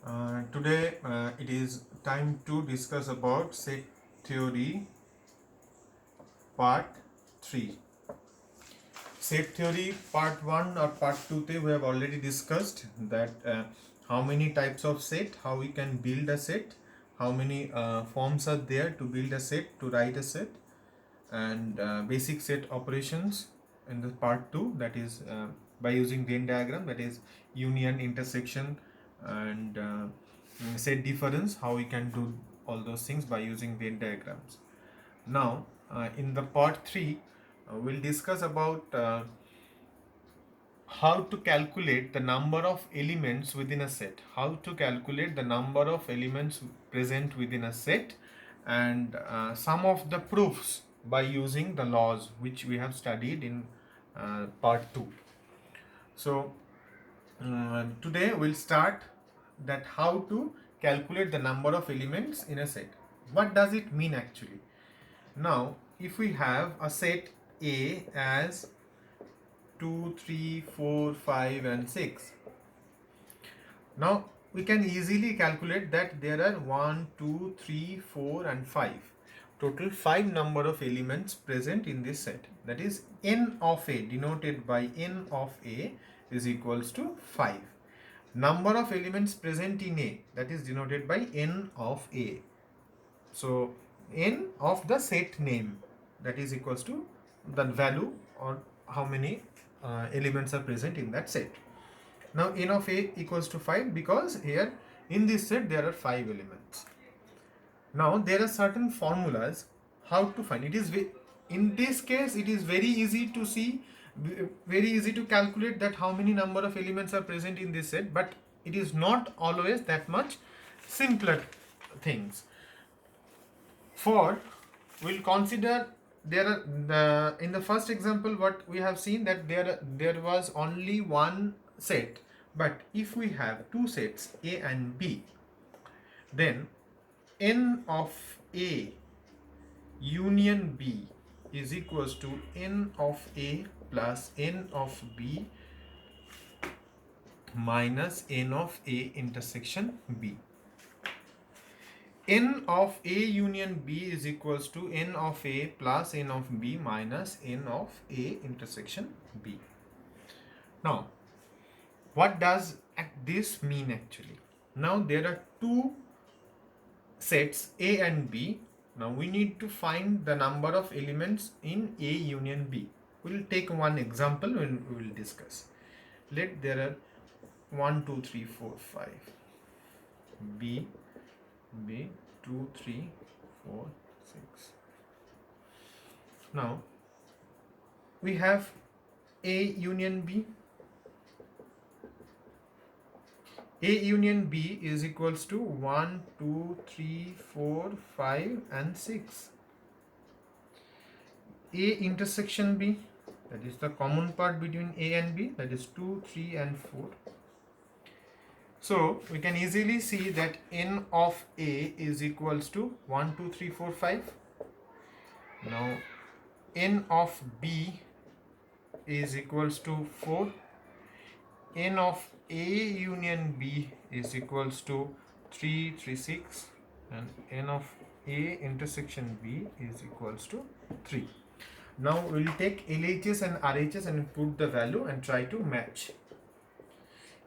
Today it is time to discuss about set theory part 3. Set theory part 1 or part 2 we have already discussed that how many types of set, how we can build a set, how many forms are there to build a set, to write a set, and basic set operations in the part 2, that is by using Venn diagram, that is union, intersection, and set difference, how we can do all those things by using Venn diagrams. Now in the part 3 we'll discuss about how to calculate the number of elements within a set, how to calculate the number of elements present within a set, and some of the proofs by using the laws which we have studied in part 2. So today we'll start that how to calculate the number of elements in a set. What does it mean actually? Now if we have a set A as 2, 3, 4, 5 and 6. Now we can easily calculate that there are 1, 2, 3, 4 and 5. Total 5 number of elements present in this set. That is n of A, denoted by n of A, is equals to 5. Number of elements present in A, that is denoted by n of A. So n of the set name, that is equals to the value or how many elements are present in that set. Now n of A equals to 5 because here in this set there are 5 elements. Now there are certain formulas how to find. In this case it is very easy to see, very easy to calculate that how many number of elements are present in this set, but it is not always that much simpler things. For we'll consider there are in the first example what we have seen that there was only one set, but if we have two sets A and B, then n of A union B is equals to n of A plus n of B minus n of A intersection B. N of A union B is equals to n of A plus n of B minus n of A intersection B. Now, what does this mean actually? Now, there are two sets A and B. Now, we need to find the number of elements in A union B. We'll take one example when we will discuss. Let there are 1, 2, 3, 4, 5. B, 2, 3, 4, 6. Now we have A union B. A union B is equals to 1, 2, 3, 4, 5 and 6. A intersection B, that is the common part between A and B, that is 2, 3 and 4. So we can easily see that n of A is equals to 1, 2, 3, 4, 5. Now n of B is equals to 4. N of A union B is equals to 3, 3, 6, and n of A intersection B is equals to 3. Now we will take LHS and RHS and put the value and try to match.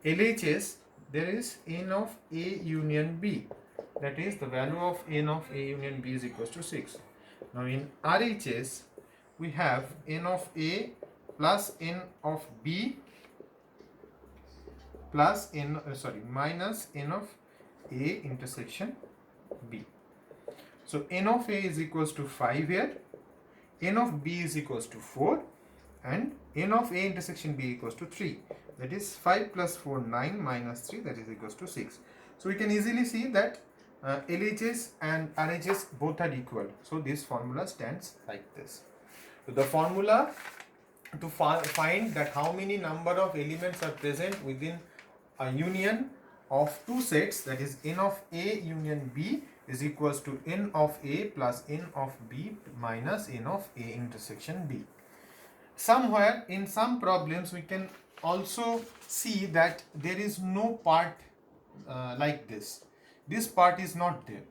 LHS, there is n of A union B, that is the value of n of A union B is equals to 6. Now in RHS we have n of A plus n of B plus minus n of A intersection B. So n of A is equals to 5 here, n of B is equals to 4, and n of A intersection B equals to 3. That is 5 plus 4, 9 minus 3, that is equals to 6. So we can easily see that LHS and RHS both are equal. So this formula stands like this. So the formula to find that how many number of elements are present within a union of two sets, that is n of A union B is equals to n of A plus n of B minus n of A intersection B. Somewhere in some problems we can also see that there is no part like this. This part is not there.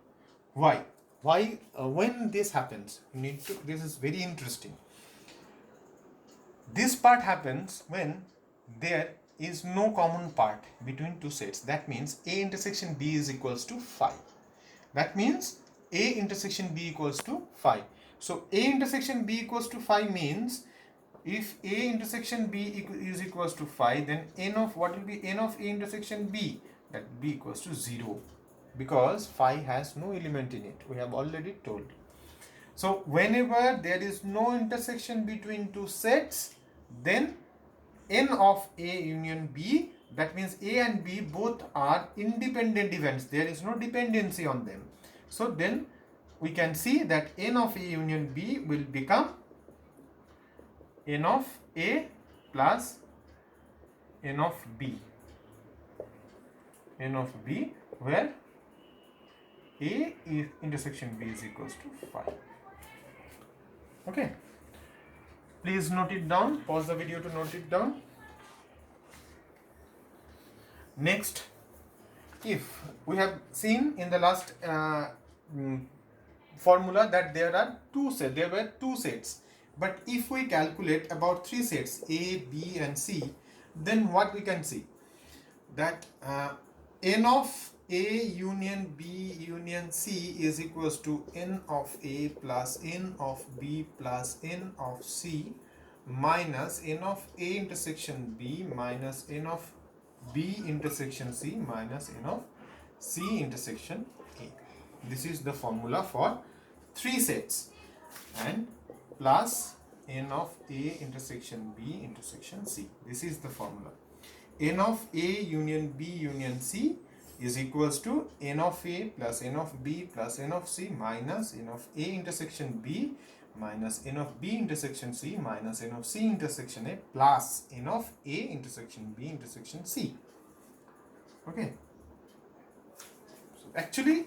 Why? Why? When this happens, you need to. This is very interesting. This part happens when there is no common part between two sets. That means A intersection B is equals to phi. That means A intersection B equals to phi. So A intersection B equals to phi means if A intersection B is equals to phi, then n of what will be n of A intersection B? That will be equals to 0, because phi has no element in it. We have already told. So whenever there is no intersection between two sets, then n of A union B, that means A and B both are independent events. There is no dependency on them. So then we can see that n of A union B will become n of A plus n of B. N of B, where A is intersection B is equals to phi. Okay. Please note it down. Pause the video to note it down. Next, if we have seen in the last formula that there are two sets, there were two sets. But if we calculate about three sets, A, B and C, then what we can see? That n of A union B union C is equals to n of A plus n of B plus n of C minus n of A intersection B minus n of B intersection C minus n of C intersection A. This is the formula for three sets, and plus n of A intersection B intersection C. This is the formula. N of A union B union C is equals to n of A plus n of B plus n of C minus n of A intersection B minus n of B intersection C minus n of C intersection A plus n of A intersection B intersection C. Okay. So actually,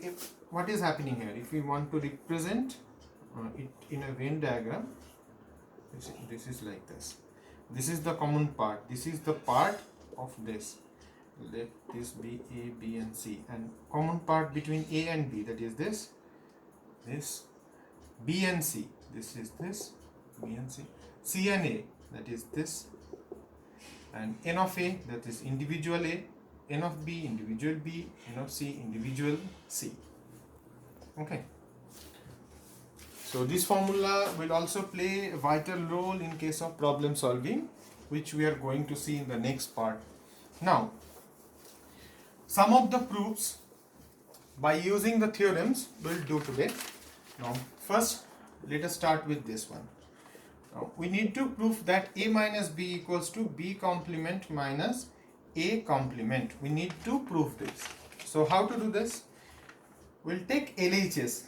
what is happening here? If we want to represent it in a Venn diagram, this is like this. This is the common part. This is the part of this. Let this be A, B and C, and common part between A and B, that is this, B and C, this is this, B and C and A, that is this, and n of A, that is individual A, n of B, individual B, n of C, individual C. Okay. So this formula will also play a vital role in case of problem solving, which we are going to see in the next part. Now, some of the proofs by using the theorems we'll do today. Now, first let us start with this one. Now, we need to prove that A minus B equals to B complement minus A complement. We need to prove this. So how to do this? We'll take LHS.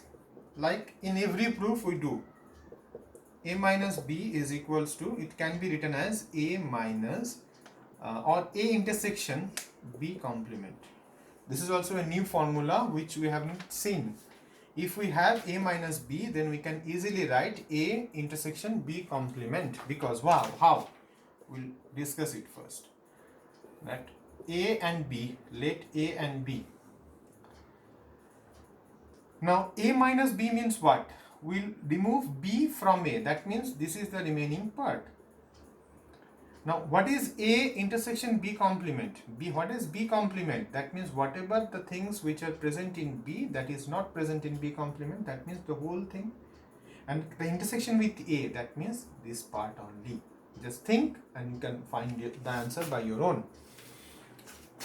Like in every proof we do, A minus B is equals to, it can be written as A minus or A intersection B complement. This is also a new formula which we haven't seen. If we have A minus B, then we can easily write A intersection B complement, because wow, how? We'll discuss it first. That A and B, let A and B. Now A minus B means what? We'll remove B from A. That means this is the remaining part. Now what is A intersection B complement? B, what is B complement? That means whatever the things which are present in B that is not present in B complement, that means the whole thing. And the intersection with A, that means this part only. Just think and you can find the answer by your own.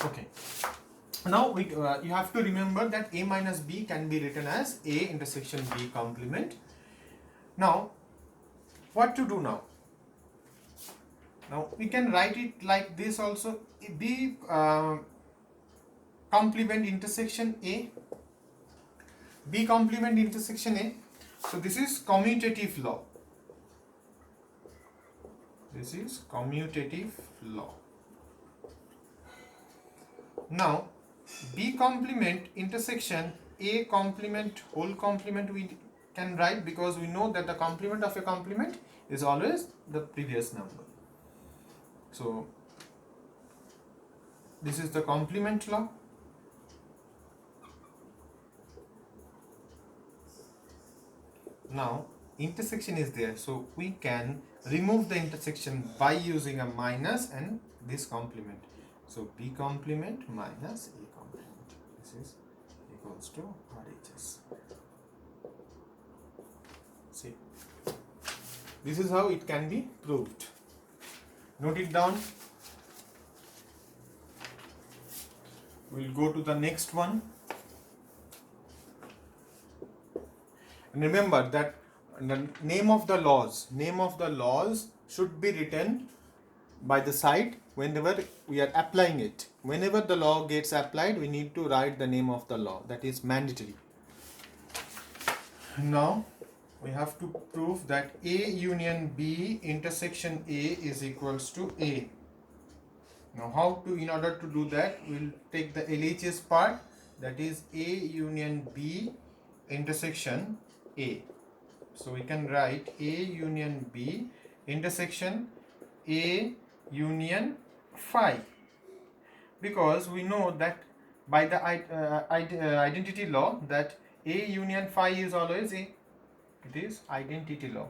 Okay. Now you have to remember that A minus B can be written as A intersection B complement. Now, what to do now? Now we can write it like this also. B complement intersection A. B complement intersection A. So this is commutative law. This is commutative law. Now B complement intersection A complement whole complement we can write, because we know that the complement of a complement is always the previous number. So this is the complement law. Now intersection is there, so we can remove the intersection by using a minus and this complement. So B complement minus A complement, this is equals to RHS. See, this is how it can be proved. Note it down. We'll go to the next one. And remember that the name of the laws should be written by the side whenever we are applying it. Whenever the law gets applied, we need to write the name of the law. That is mandatory. Now we have to prove that A union B intersection A is equals to A. Now how to, in order to do that, we'll take the LHS part, that is A union B intersection A. So we can write A union B intersection A union phi, because we know that by the identity law that A union phi is always A. It is identity law.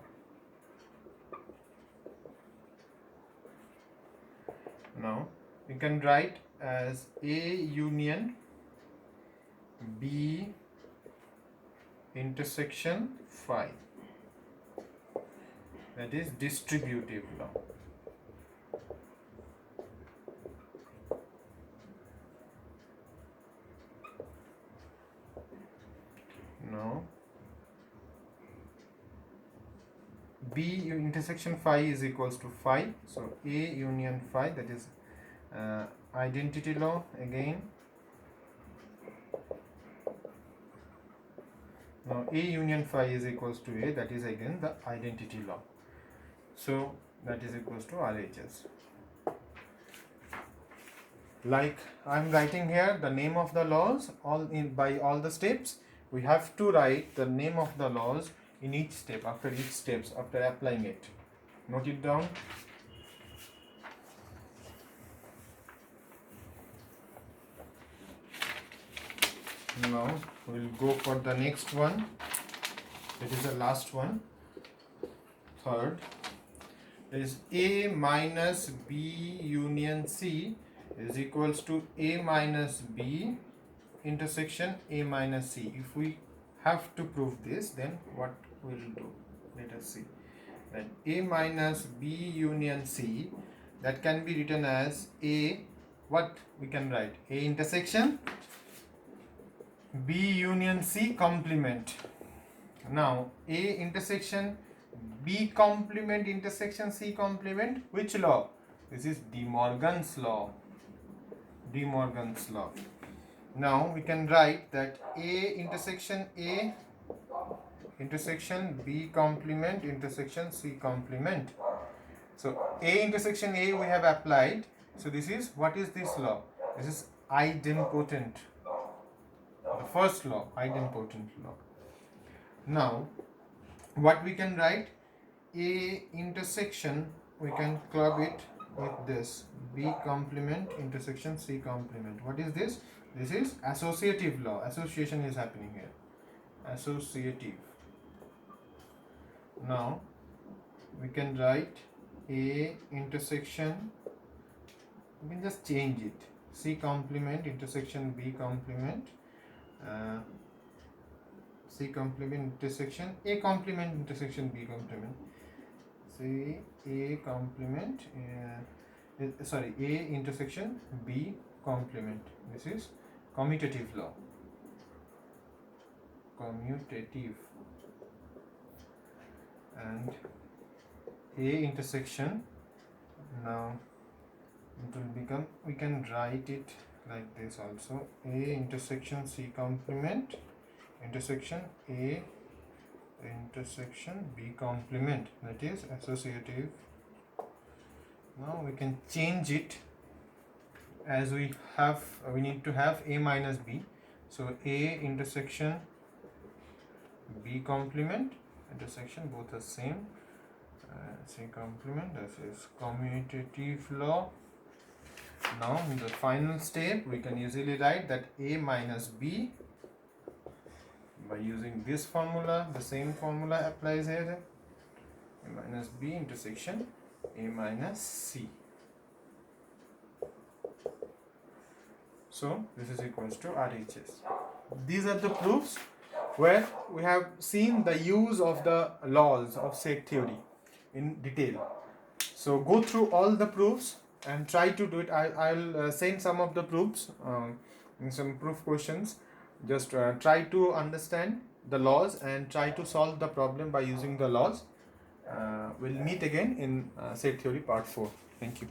Now we can write as A union B intersection phi, that is distributive law. Now B intersection phi is equals to phi, so A union phi, that is identity law again. Now A union phi is equals to A, that is again the identity law. So that is equals to RHS. Like I am writing here the name of the laws by all the steps. We have to write the name of the laws in each step, after applying it. Note it down. Now we'll go for the next one. That is the last one. Third is A minus B union C is equals to A minus B intersection A minus C. If we have to prove this, then what we'll do? Let us see. That A minus B union C, that can be written as A, what we can write? A intersection B union C complement. Now A intersection B complement intersection C complement, which law? This is De Morgan's law. De Morgan's law. Now we can write that A intersection A intersection B complement intersection C complement. So A intersection A we have applied. So this is, what is this law? This is idempotent. The first law, idempotent law. Now what we can write? A intersection, we can club it with this B complement intersection C complement. What is this? This is associative law. Association is happening here. Associative. Now we can write A intersection, we can just change it, C complement intersection B complement, C complement intersection A complement intersection B complement, C A complement A intersection B complement. This is commutative law. Commutative. And A intersection, now it will become, we can write it like this also, A intersection C complement intersection A intersection B complement, that is associative. Now we can change it, as we need to have A minus B, so A intersection B complement intersection, both are same, C complement, this is commutative law. Now in the final step we can easily write that A minus B by using this formula. The same formula applies here. A minus B intersection A minus C. So this is equals to RHS. These are the proofs where we have seen the use of the laws of set theory in detail. So go through all the proofs and try to do it. I'll send some of the proofs in some proof questions. Just try to understand the laws and try to solve the problem by using the laws. We'll meet again in set theory part 4. Thank you.